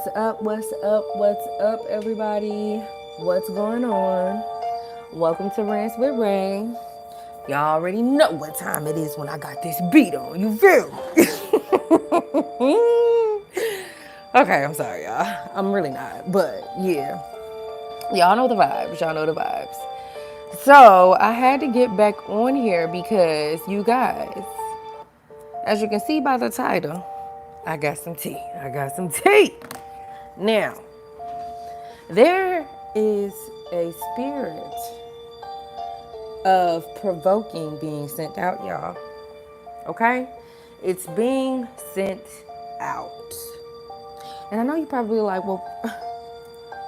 What's up, everybody? What's going on? Welcome to Rants with Ray. Y'all already know what time it is when I got this beat on. You feel me? Okay, I'm sorry, y'all. I'm really not. But yeah, y'all know the vibes. Y'all know the vibes. So I had to get back on here because you guys, as you can see by the title, I got some tea. I got some tea. Now, there is a spirit of provoking being sent out, y'all. Okay? It's being sent out. And I know you're probably like, well,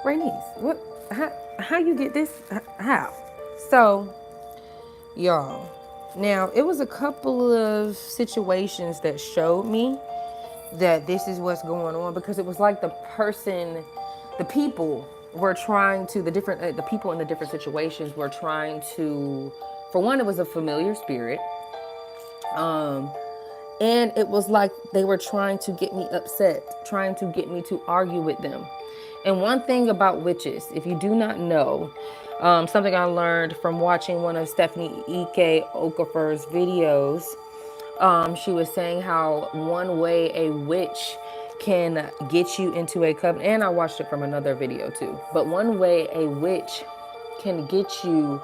Rainice, what, how you get this? How? So, y'all, now it was a couple of situations that showed me that this is what's going on because it was like the people were trying to, the people in the different situations were trying to, for one, it was a familiar spirit. And it was like they were trying to get me upset, trying to get me to argue with them. And one thing about witches, if you do not know, something I learned from watching one of Stephanie Ike Okafor's videos, she was saying how one way a witch can get you into a covenant, and I watched it from another video too, but one way a witch can get you,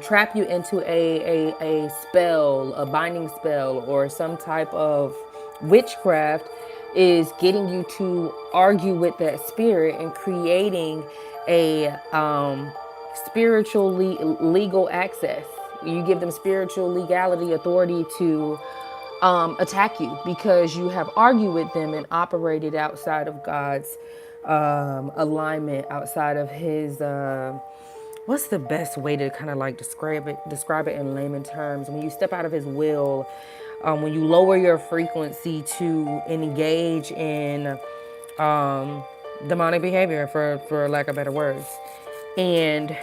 trap you into a spell, a binding spell, or some type of witchcraft is getting you to argue with that spirit and creating a spiritual legal access. You give them spiritual legality, authority to attack you because you have argued with them and operated outside of God's alignment, outside of His. What's the best way to kind of like describe it in layman terms? When you step out of His will, when you lower your frequency to engage in demonic behavior, for lack of better words, and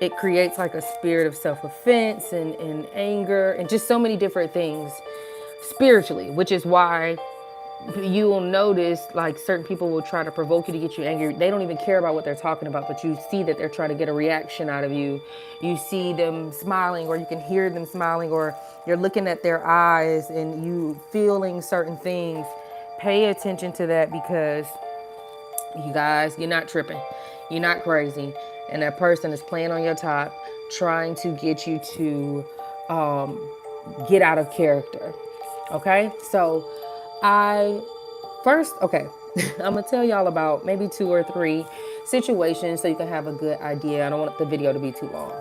it creates like a spirit of self-offense and anger and just so many different things spiritually, which is why you will notice like certain people will try to provoke you to get you angry. They don't even care about what they're talking about, but you see that they're trying to get a reaction out of you. You see them smiling, or you can hear them smiling, or you're looking at their eyes and you feeling certain things. Pay attention to that because you guys, you're not tripping. You're not crazy. And that person is playing on your top, trying to get you to get out of character. Okay? So okay, I'm going to tell y'all about maybe 2 or 3 situations so you can have a good idea. I don't want the video to be too long.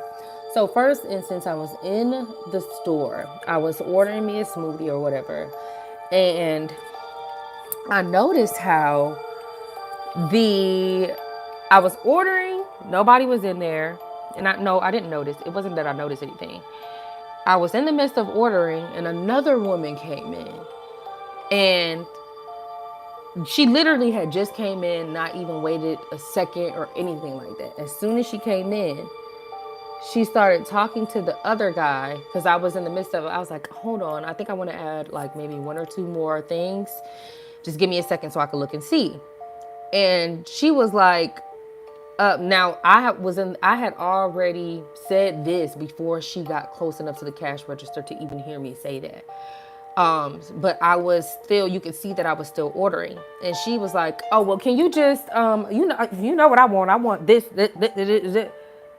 So first instance, I was in the store. I was ordering me a smoothie or whatever. And I noticed how I was ordering, nobody was in there. And I didn't notice. It wasn't that I noticed anything. I was in the midst of ordering and another woman came in. And she literally had just came in, not even waited a second or anything like that. As soon as she came in, she started talking to the other guy because I was in the midst of it. I was like, hold on, I think I want to add like maybe 1 or 2 more things. Just give me a second so I can look and see. And she was like, now I had already said this before she got close enough to the cash register to even hear me say that. But I was still, you could see that I was still ordering. And she was like, oh, well, can you just, you know what I want? I want this. And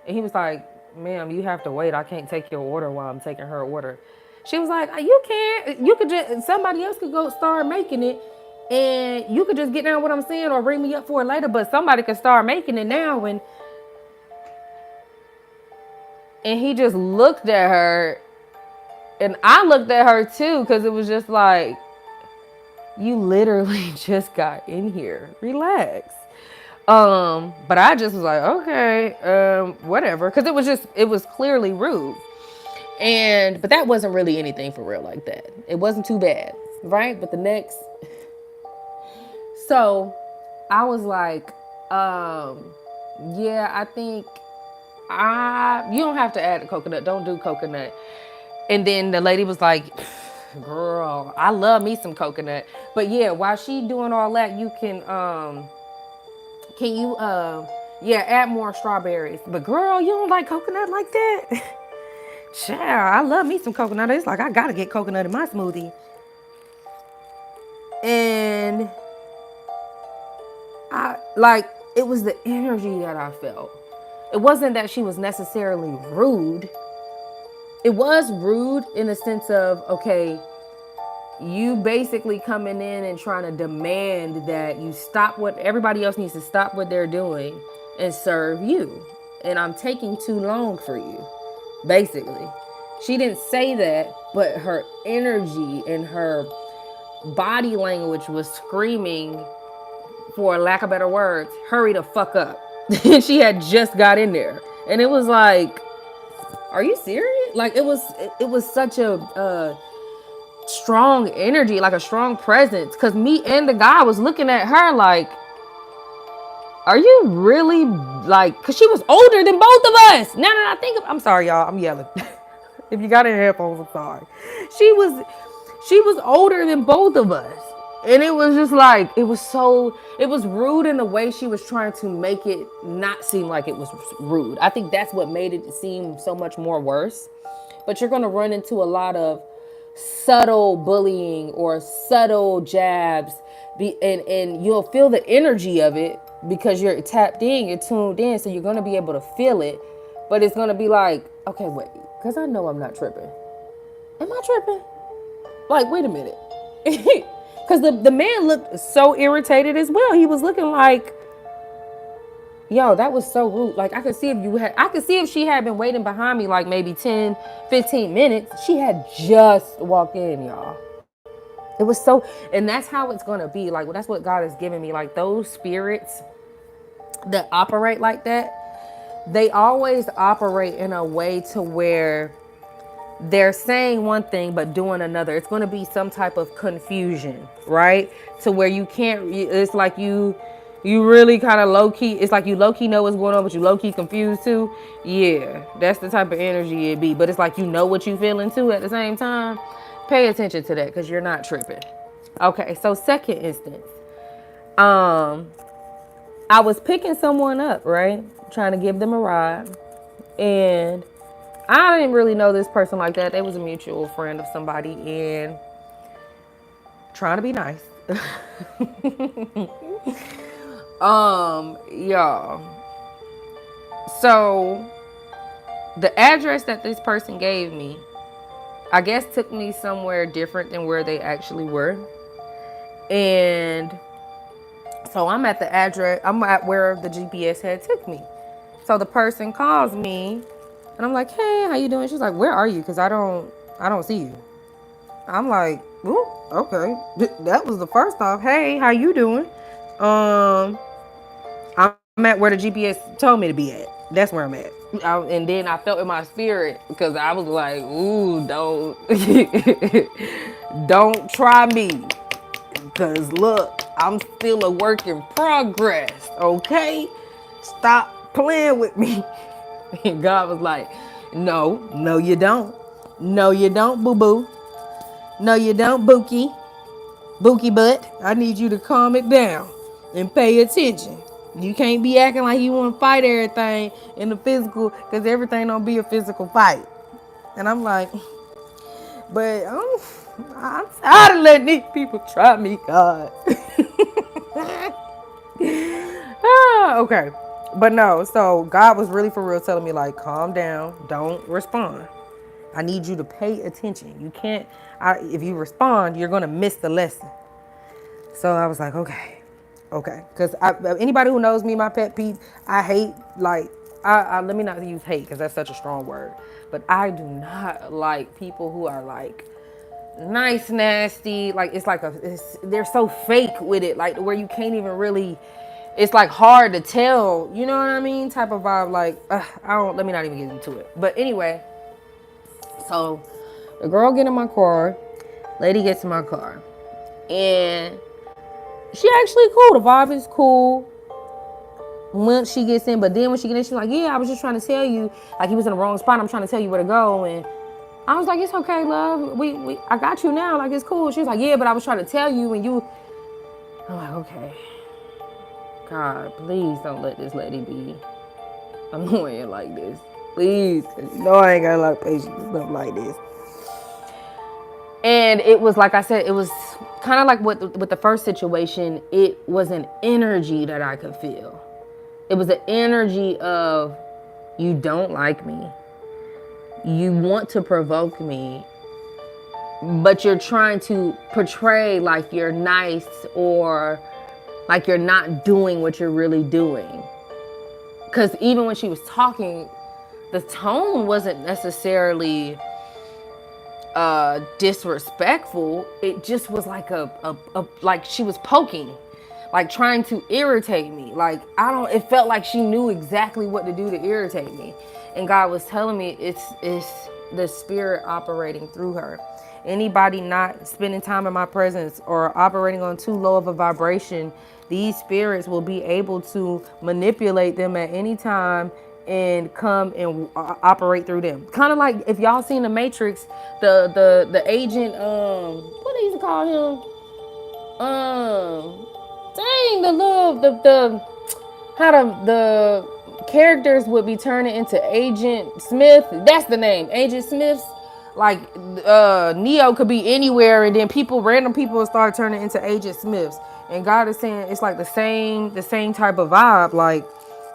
he was like, ma'am, you have to wait. I can't take your order while I'm taking her order. She was like, you can't, you could just, somebody else could go start making it. And you could just get down what I'm saying or ring me up for it later. But somebody could start making it now. And he just looked at her. And I looked at her too, because it was just like, you literally just got in here. Relax. But I just was like, okay, whatever. Because it was clearly rude. But that wasn't really anything for real like that. It wasn't too bad, right? But so I was like, yeah, I think you don't have to add the coconut. Don't do coconut. And then the lady was like, Girl, I love me some coconut. But yeah, while she doing all that, you can you yeah, add more strawberries. But girl, you don't like coconut like that? Child, I love me some coconut. It's like I gotta get coconut in my smoothie. And I like it was the energy that I felt. It wasn't that she was necessarily rude. It was rude in the sense of, okay, you basically coming in and trying to demand that you stop what everybody else needs to stop what they're doing and serve you. And I'm taking too long for you, basically. She didn't say that, but her energy and her body language was screaming, for lack of better words, hurry the fuck up. She had just got in there. And it was like, are you serious? Like it was such a strong energy, like a strong presence. Cause me and the guy was looking at her like, are you really like? Cause she was older than both of us. Now that I think of, I'm sorry, y'all. I'm yelling. If you got in headphones, I'm sorry. She was older than both of us. And it was just like, it was rude in the way she was trying to make it not seem like it was rude. I think that's what made it seem so much more worse. But you're going to run into a lot of subtle bullying or subtle jabs, and you'll feel the energy of it because you're tapped in, you're tuned in, so you're going to be able to feel it. But it's going to be like, okay, wait, because I know I'm not tripping. Am I tripping? Like, wait a minute. Because the man looked so irritated as well. He was looking like, yo, that was so rude. Like, I could see if she had been waiting behind me like maybe 10, 15 minutes. She had just walked in, y'all. It was so, and that's how it's going to be. Like, that's what God has given me. Like, those spirits that operate like that, they always operate in a way to where they're saying one thing but doing another. It's going to be some type of confusion, right? To where you can't, it's like you really kind of low-key, it's like you low-key know what's going on, but you low-key confused too. Yeah, that's the type of energy it be. But it's like you know what you feeling too at the same time. Pay attention to that because you're not tripping. Okay, so second instance. I was picking someone up, right? Trying to give them a ride. And I didn't really know this person like that. They was a mutual friend of somebody and trying to be nice. Y'all. So the address that this person gave me, I guess took me somewhere different than where they actually were. And so I'm at the address, I'm at where the GPS had took me. So the person calls me and I'm like, hey, how you doing? She's like, where are you? Because I don't see you. I'm like, ooh, okay. That was the first off. Hey, how you doing? I'm at where the GPS told me to be at. That's where I'm at. And then I felt in my spirit because I was like, ooh, don't don't try me. Because look, I'm still a work in progress, okay? Stop playing with me. And God was like, no, you don't. No, you don't, boo-boo. No, you don't, Bookie. Bookie butt. I need you to calm it down and pay attention. You can't be acting like you want to fight everything in the physical because everything don't be a physical fight. And I'm like, but I'm tired of letting these people try me, God. Okay. But no, so God was really for real telling me like, calm down, don't respond. I need you to pay attention. You can't, if you respond, you're going to miss the lesson. So I was like, okay. Because anybody who knows me, my pet peeve, I hate, like, let me not use hate because that's such a strong word. But I do not like people who are like nice, nasty. Like, it's like they're so fake with it. Like, where you can't even really, it's like hard to tell. You know what I mean? Type of vibe. Like, let me not even get into it. But anyway. So the girl get in my car, lady gets in my car, and she actually cool. The vibe is cool once she gets in, but then when she gets in, she's like, yeah, I was just trying to tell you, like, he was in the wrong spot. I'm trying to tell you where to go. And I was like, it's okay, love. I got you now. Like, it's cool. She was like, yeah, but I was trying to tell you and you. I'm like, okay. God, please don't let this lady be annoying like this. Please. 'Cause you know I ain't got a lot of patience with stuff like this. And it was, like I said, it was kind of like with the first situation. It was an energy that I could feel. It was an energy of, you don't like me. You want to provoke me, but you're trying to portray like you're nice or like you're not doing what you're really doing. Because even when she was talking, the tone wasn't necessarily disrespectful. It just was like like she was poking, like trying to irritate me. Like, it felt like she knew exactly what to do to irritate me. And God was telling me it's the spirit operating through her. Anybody not spending time in my presence or operating on too low of a vibration, these spirits will be able to manipulate them at any time and come and operate through them. Kind of like if y'all seen the Matrix, the agent, what they used to call him, dang, the little the how the characters would be turning into Agent Smith. That's the name, Agent Smith's. Like, Neo could be anywhere, and then random people will start turning into Agent Smiths. And God is saying it's like the same type of vibe. Like,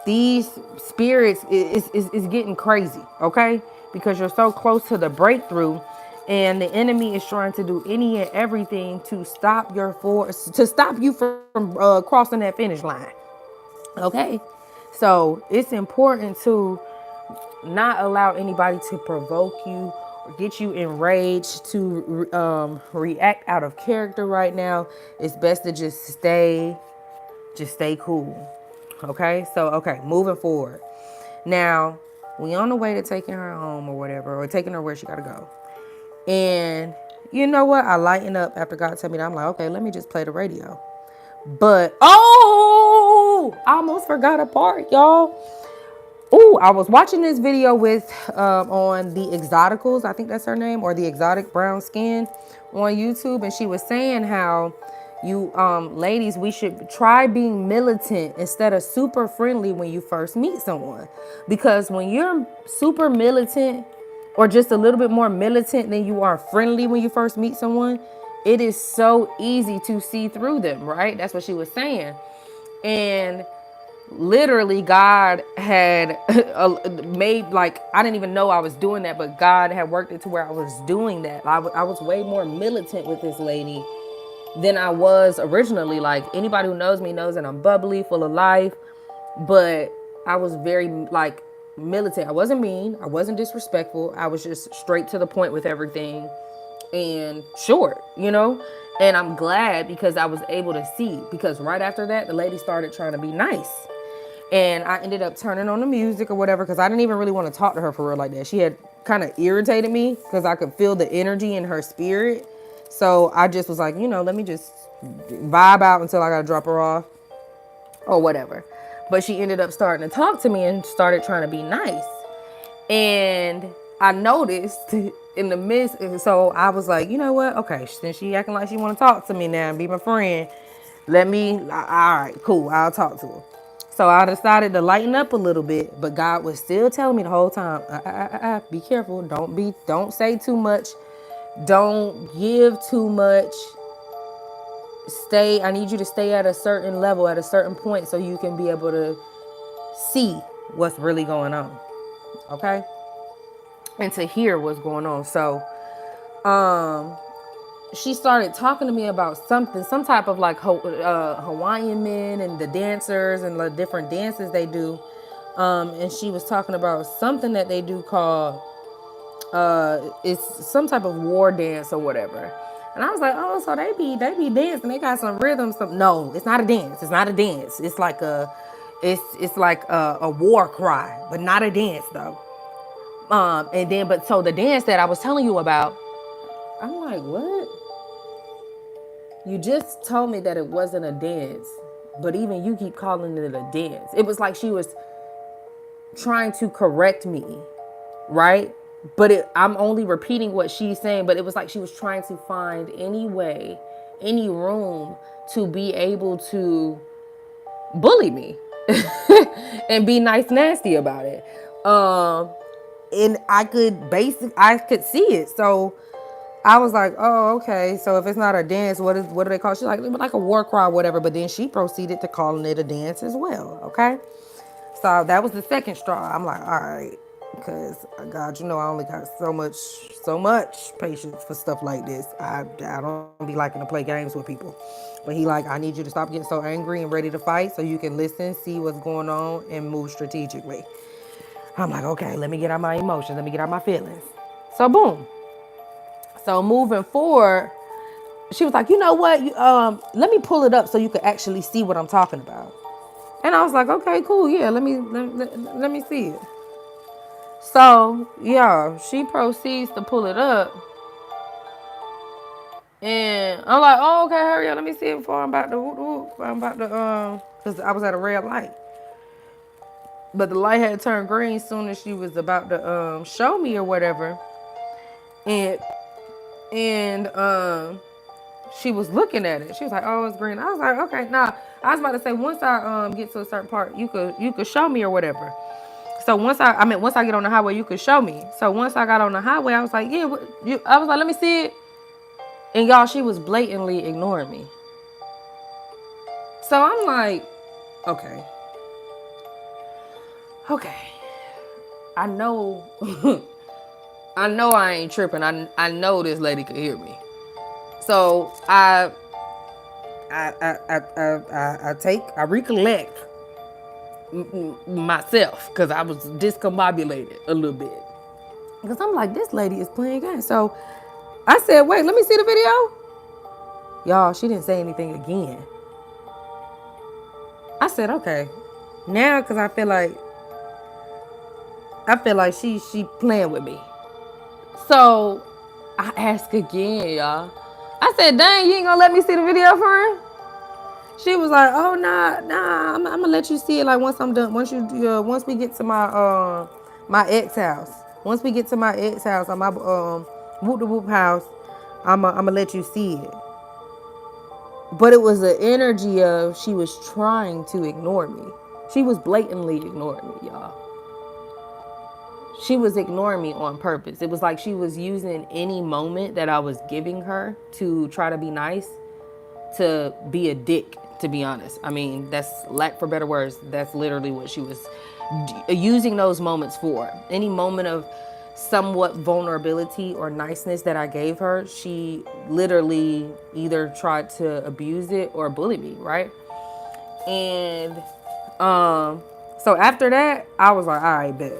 these spirits is getting crazy, okay? Because you're so close to the breakthrough, and the enemy is trying to do any and everything to stop you from crossing that finish line. Okay, so it's important to not allow anybody to provoke you or get you enraged to react out of character right now. It's best to just stay cool. Okay, so okay, moving forward. Now we on the way to taking her home or whatever, or taking her where she gotta go. And you know what? I lighten up after God told me that. I'm like, okay, let me just play the radio. But I almost forgot a part, y'all. Oh, I was watching this video with on the Exoticals, I think that's her name, or the Exotic Brown Skin on YouTube, and she was saying how you ladies, we should try being militant instead of super friendly when you first meet someone. Because when you're super militant or just a little bit more militant than you are friendly when you first meet someone, it is so easy to see through them, right? That's what she was saying. And literally God had made, like, I didn't even know I was doing that, but God had worked it to where I was doing that. I was way more militant with this lady than I was originally. Like, anybody who knows me knows that I'm bubbly, full of life, but I was very, like, militant. I wasn't mean, I wasn't disrespectful, I was just straight to the point with everything and short, and I'm glad because I was able to see, because right after that the lady started trying to be nice. And I ended up turning on the music or whatever, because I didn't even really want to talk to her for real like that. She had kind of irritated me because I could feel the energy in her spirit. So I just was like, let me just vibe out until I got to drop her off or whatever. But she ended up starting to talk to me and started trying to be nice. And I noticed in the midst, so I was like, you know what? Okay, since she acting like she want to talk to me now and be my friend, all right, cool, I'll talk to her. So I decided to lighten up a little bit, but God was still telling me the whole time, be careful. Don't say too much. Don't give too much. I need you to stay at a certain level, at a certain point, so you can be able to see what's really going on. Okay? And to hear what's going on. So, she started talking to me about some type of like Hawaiian men and the dancers and the different dances they do. And she was talking about something that they do called, it's some type of war dance or whatever. And I was like, oh, so they be dancing. They got some rhythm. No, it's not a dance. It's not a dance. It's like it's like a war cry, but not a dance though. So the dance that I was telling you about, I'm like, what? You just told me that it wasn't a dance, but even you keep calling it a dance. It was like she was trying to correct me, right? But I'm only repeating what she's saying, but it was like she was trying to find any way, any room to be able to bully me and be nice nasty about it. And I could see it. So I was like, oh, okay. So if it's not a dance, what do they call it? She's like a war cry or whatever. But then she proceeded to calling it a dance as well. Okay. So that was the second straw. I'm like, all right, because God, I only got so much patience for stuff like this. I don't be liking to play games with people. But he like, I need you to stop getting so angry and ready to fight so you can listen, see what's going on, and move strategically. I'm like, okay, let me get out my emotions. Let me get out my feelings. So boom. So moving forward, she was like, you know what? Let me pull it up so you can actually see what I'm talking about. And I was like, okay, cool. Yeah, let me see it. So yeah, she proceeds to pull it up. And I'm like, oh, okay, hurry up. Let me see it before I'm about to because I was at a red light. But the light had turned green as soon as she was about to show me or whatever. And she was looking at it. She was like, "Oh, it's green." I was like, "Okay, nah." I was about to say once I get to a certain part, you could show me or whatever. So once I get on the highway, you could show me. So once I got on the highway, I was like, "Yeah." I was like, "Let me see it." And y'all, she was blatantly ignoring me. So I'm like, "Okay, okay." I know, I know I ain't tripping. I know this lady could hear me. So I recollect myself because I was discombobulated a little bit. Because I'm like, this lady is playing games. So I said, wait, let me see the video. Y'all, she didn't say anything again. I said, okay. Now, because I feel like she playing with me. So I asked again, y'all. I said, dang, you ain't gonna let me see the video, friend? She was like, "Oh nah, I'm gonna let you see it. Like once I'm done, once we get to my ex house, once we get to my ex house, on my whoop the whoop house, I'm gonna let you see it." But it was the energy of she was trying to ignore me. She was blatantly ignoring me, y'all. She was ignoring me on purpose. It was like she was using any moment that I was giving her to try to be nice, to be a dick, to be honest. I mean, that's lack for better words. That's literally what she was using those moments for. Any moment of somewhat vulnerability or niceness that I gave her, she literally either tried to abuse it or bully me, right? And so after that, I was like, all right, bet.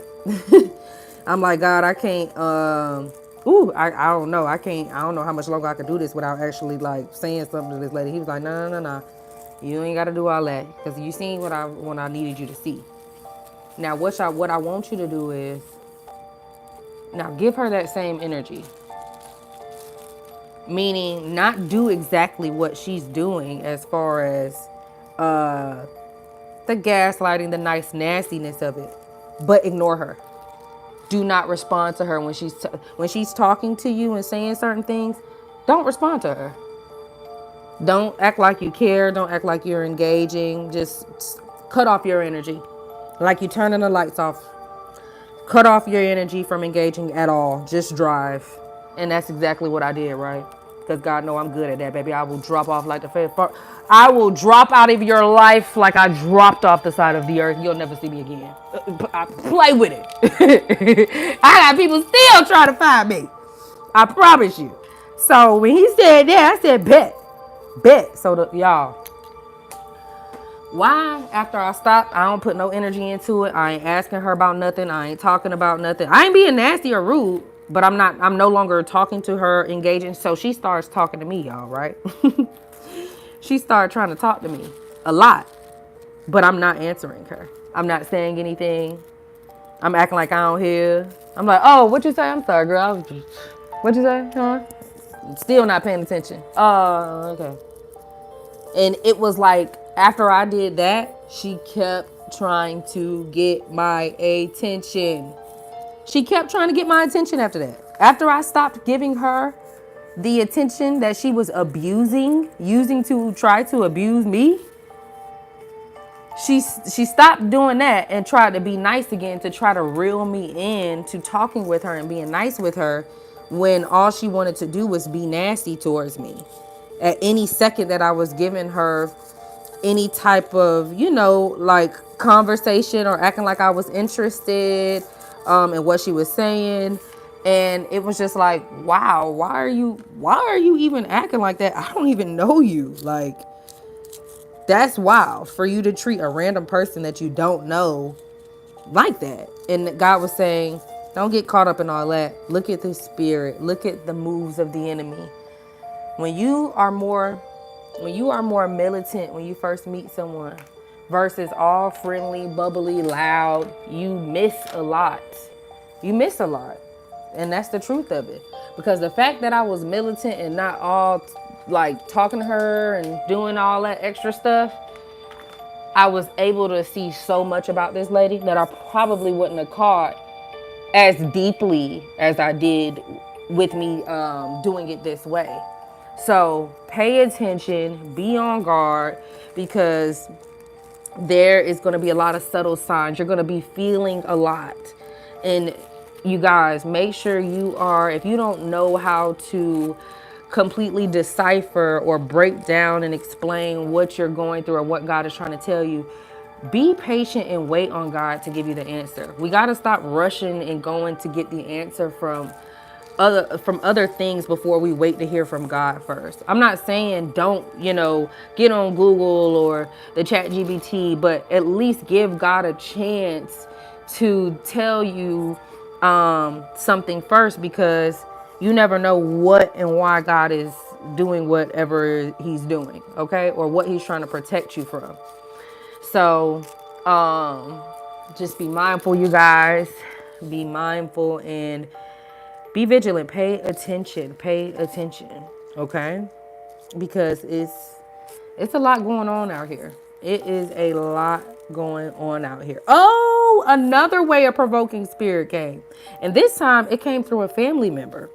I'm like, God, I can't I don't know. I don't know how much longer I could do this without actually like saying something to this lady. He was like, no. You ain't gotta do all that. Because you seen what I needed you to see. Now what I want you to do is now give her that same energy. Meaning not do exactly what she's doing as far as the gaslighting, the nice nastiness of it, but ignore her. Do not respond to her when she's talking to you and saying certain things. Don't respond to her. Don't act like you care. Don't act like you're engaging. Just cut off your energy, like you turning the lights off. Cut off your energy from engaging at all. Just drive. And that's exactly what I did, right? Because God know I'm good at that, baby. I will drop off like the fed. I will drop out of your life like I dropped off the side of the earth. You'll never see me again. I play with it. I got people still trying to find me. I promise you. So when he said that, I said, bet. So y'all, why after I stopped, I don't put no energy into it. I ain't asking her about nothing. I ain't talking about nothing. I ain't being nasty or rude, but I'm no longer talking to her, engaging. So she starts talking to me, y'all, right? She started trying to talk to me a lot, but I'm not answering her. I'm not saying anything. I'm acting like I don't hear. I'm like, oh, what you say? I'm sorry, girl. What you say? Huh? Still not paying attention. Oh, okay. And it was like after I did that, she kept trying to get my attention. She kept trying to get my attention after that. After I stopped giving her the attention that she was using to try to abuse me, she stopped doing that and tried to be nice again to try to reel me in to talking with her and being nice with her when all she wanted to do was be nasty towards me. At any second that I was giving her any type of, like conversation or acting like I was interested in what she was saying. And it was just like, wow, why are you even acting like that? I don't even know you. Like, that's wild for you to treat a random person that you don't know like that. And God was saying, don't get caught up in all that. Look at the spirit. Look at the moves of the enemy. When you are more militant when you first meet someone versus all friendly, bubbly, loud, you miss a lot. You miss a lot. And that's the truth of it. Because the fact that I was militant and not all like talking to her and doing all that extra stuff, I was able to see so much about this lady that I probably wouldn't have caught as deeply as I did with me doing it this way. So pay attention, be on guard, because there is going to be a lot of subtle signs. You're going to be feeling a lot. And you guys, make sure if you don't know how to completely decipher or break down and explain what you're going through or what God is trying to tell you, be patient and wait on God to give you the answer. We got to stop rushing and going to get the answer from other things before we wait to hear from God first. I'm not saying don't, get on Google or the chat GBT, but at least give God a chance to tell you something first, because you never know what and why God is doing whatever he's doing, okay? Or what he's trying to protect you from. So just be mindful, you guys. Be mindful and be vigilant. Pay attention, okay? Because it's a lot going on out here. It is a lot going on out here. Oh, another way a provoking spirit came. And this time it came through a family member.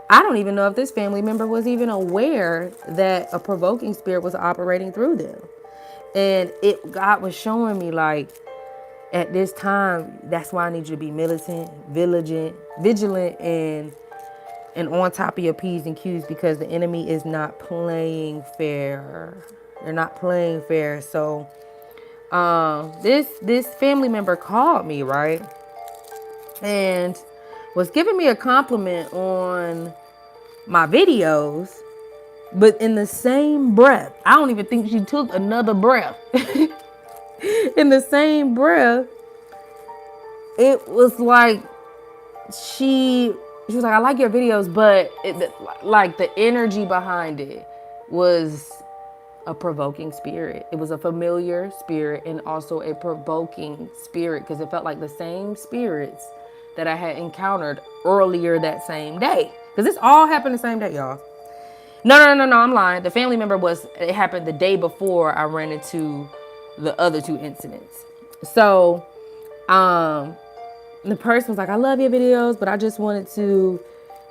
I don't even know if this family member was even aware that a provoking spirit was operating through them. And God was showing me, like, at this time, that's why I need you to be militant, vigilant, and on top of your P's and Q's, because the enemy is not playing fair. They're not playing fair. So this family member called me, right? And was giving me a compliment on my videos, but in the same breath, I don't even think she took another breath. In the same breath, it was like she was like, I like your videos, but like the energy behind it was a provoking spirit. It was a familiar spirit and also a provoking spirit, because it felt like the same spirits that I had encountered earlier that same day. Because this all happened the same day, y'all. No, I'm lying. The family member it happened the day before I ran into the other two incidents. So, the person was like, I love your videos, but I just wanted to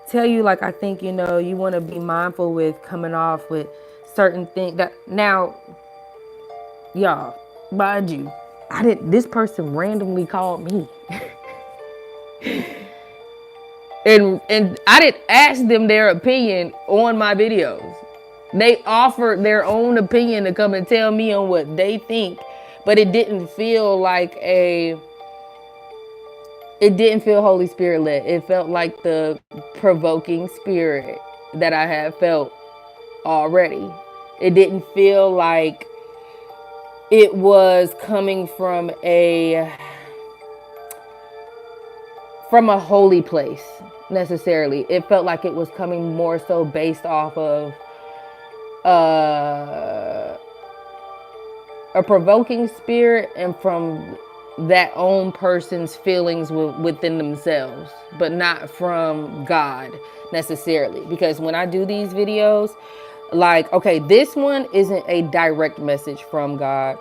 tell you, like, I think, you want to be mindful with coming off with certain things that now, y'all, mind you, this person randomly called me. And I didn't ask them their opinion on my videos. They offered their own opinion to come and tell me on what they think, but it didn't feel Holy Spirit led. It felt like the provoking spirit that I had felt already. It didn't feel like it was coming from a holy place necessarily. It felt like it was coming more so based off of a provoking spirit and from that own person's feelings within themselves, but not from God necessarily. Because when I do these videos, like, okay, this one isn't a direct message from God.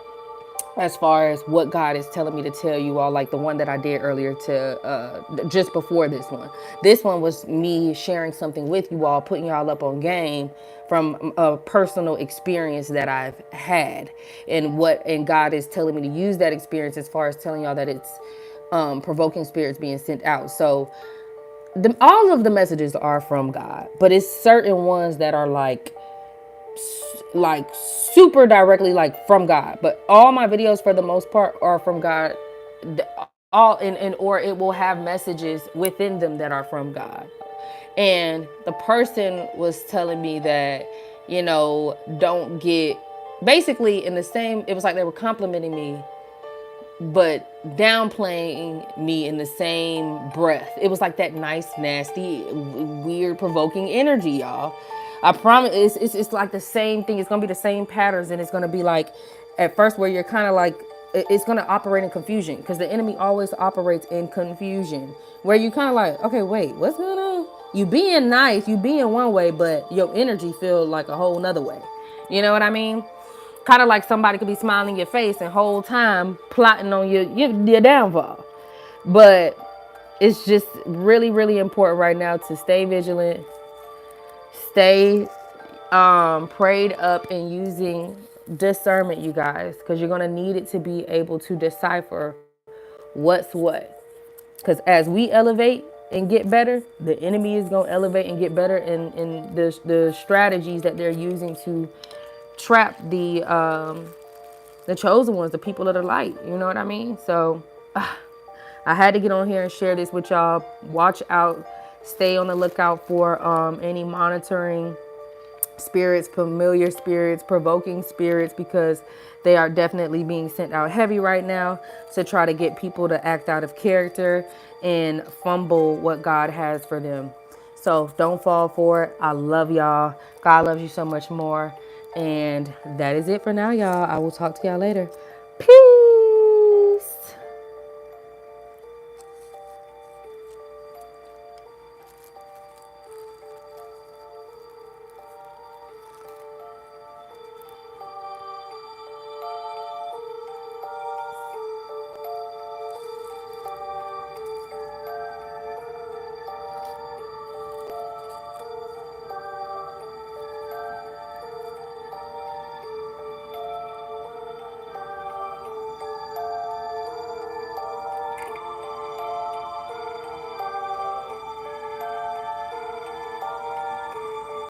as far as what God is telling me to tell you all, like the one that I did earlier to just before this one. This one was me sharing something with you all, putting y'all up on game from a personal experience that I've had, and God is telling me to use that experience as far as telling y'all that it's provoking spirits being sent out. So all of the messages are from God, but it's certain ones that are like super directly like from God. But all my videos for the most part are from God. All and or it will have messages within them that are from God. And the person was telling me that, don't get basically in the same, it was like they were complimenting me but downplaying me in the same breath. It was like that nice, nasty, weird, provoking energy, y'all. I promise it's like the same thing. It's gonna be the same patterns, and it's gonna be like at first where you're kind of like it's gonna operate in confusion because the enemy always operates in confusion. Where you kind of like, okay, wait, what's going on? You being nice, you being one way, but your energy feel like a whole nother way. You know what I mean? Kind of like somebody could be smiling in your face and whole time plotting on your downfall. But it's just really, really important right now to stay vigilant, stay prayed up and using discernment, you guys, because you're gonna need it to be able to decipher what's what. Because as we elevate and get better, the enemy is gonna elevate and get better in the strategies that they're using to trap the chosen ones, the people of the light. You know what I mean? So I had to get on here and share this with y'all. Watch out. Stay on the lookout for any monitoring spirits, familiar spirits, provoking spirits, because they are definitely being sent out heavy right now to try to get people to act out of character and fumble what God has for them. So don't fall for it. I love y'all. God loves you so much more. And that is it for now, y'all. I will talk to y'all later. Peace.